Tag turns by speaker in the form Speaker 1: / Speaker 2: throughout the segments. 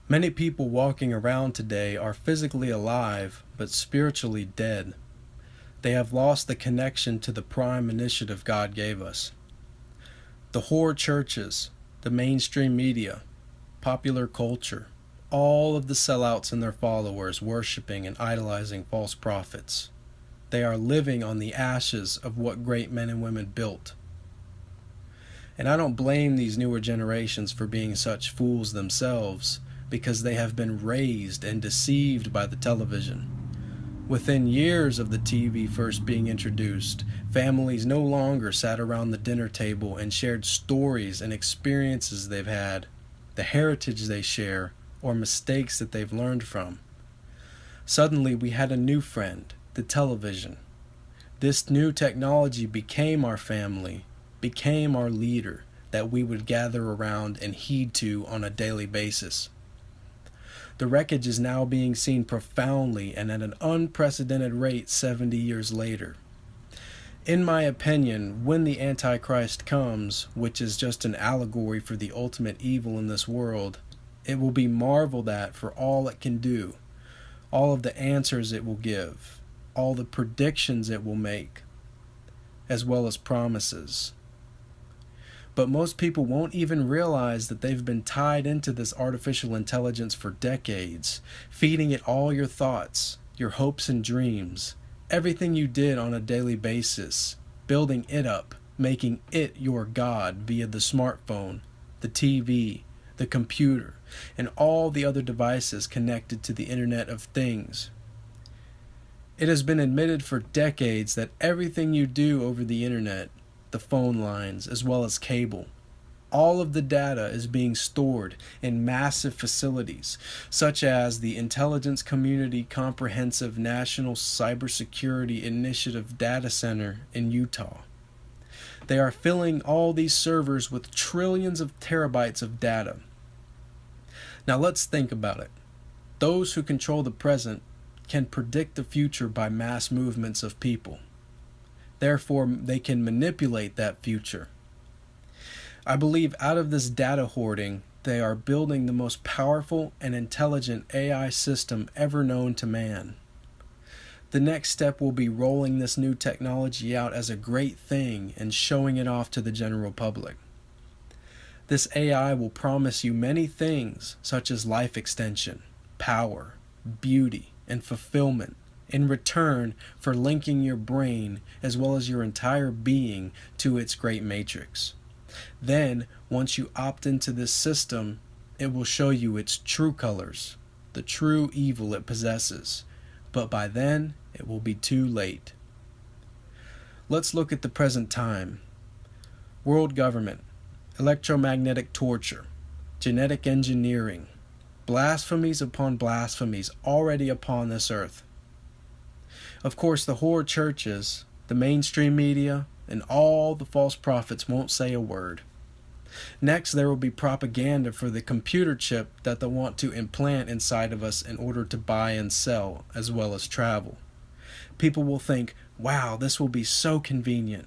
Speaker 1: Many people walking around today are physically alive but spiritually dead. They have lost the connection to the prime initiative God gave us. The whore churches, the mainstream media, popular culture, all of the sellouts and their followers worshiping and idolizing false prophets. They are living on the ashes of what great men and women built. And I don't blame these newer generations for being such fools themselves, because they have been raised and deceived by the television. Within years of the TV first being introduced, families no longer sat around the dinner table and shared stories and experiences they've had, the heritage they share, or mistakes that they've learned from. Suddenly we had a new friend, the television. This new technology became our family, became our leader that we would gather around and heed to on a daily basis. The wreckage is now being seen profoundly and at an unprecedented rate 70 years later. In my opinion, when the Antichrist comes, which is just an allegory for the ultimate evil in this world, it will be marveled at for all it can do, all of the answers it will give, all the predictions it will make, as well as promises. But most people won't even realize that they've been tied into this artificial intelligence for decades, feeding it all your thoughts, your hopes and dreams, everything you did on a daily basis, building it up, making it your God via the smartphone, the TV, the computer, and all the other devices connected to the Internet of Things. It has been admitted for decades that everything you do over the Internet, the phone lines, as well as cable, all of the data is being stored in massive facilities, such as the Intelligence Community Comprehensive National Cybersecurity Initiative Data Center in Utah. They are filling all these servers with trillions of terabytes of data. Now let's think about it. Those who control the present can predict the future by mass movements of people. Therefore, they can manipulate that future. I believe out of this data hoarding, they are building the most powerful and intelligent AI system ever known to man. The next step will be rolling this new technology out as a great thing and showing it off to the general public. This AI will promise you many things, such as life extension, power, beauty, and fulfillment, in return for linking your brain as well as your entire being to its great matrix. Then, once you opt into this system, it will show you its true colors, the true evil it possesses. But by then, it will be too late. Let's look at the present time. World government, electromagnetic torture, genetic engineering, blasphemies upon blasphemies already upon this earth. Of course, the whore churches, the mainstream media, and all the false prophets won't say a word. Next, there will be propaganda for the computer chip that they want to implant inside of us in order to buy and sell, as well as travel. People will think, wow, this will be so convenient.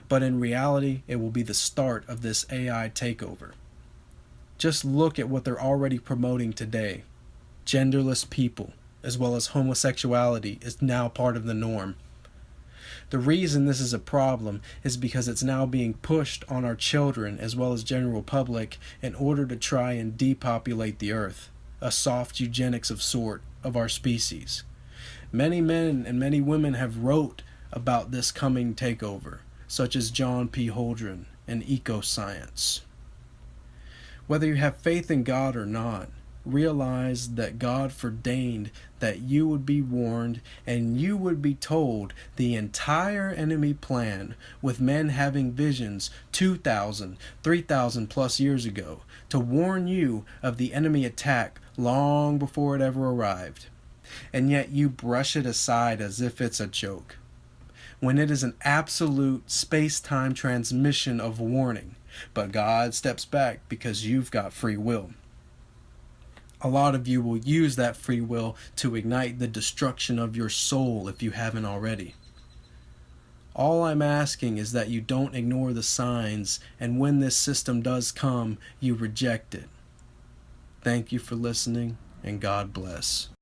Speaker 1: But in reality, it will be the start of this AI takeover. Just look at what they're already promoting today. Genderless people, as well as homosexuality, is now part of the norm. The reason this is a problem is because it's now being pushed on our children as well as general public in order to try and depopulate the earth, a soft eugenics of sort of our species. Many men and many women have wrote about this coming takeover, such as John P. Holdren and Ecoscience. Whether you have faith in God or not, realize that God foredordained that you would be warned and you would be told the entire enemy plan, with men having visions 2,000, 3,000 plus years ago to warn you of the enemy attack long before it ever arrived. And yet you brush it aside as if it's a joke, when it is an absolute space-time transmission of warning. But God steps back because you've got free will. A lot of you will use that free will to ignite the destruction of your soul if you haven't already. All I'm asking is that you don't ignore the signs, and when this system does come, you reject it. Thank you for listening, and God bless.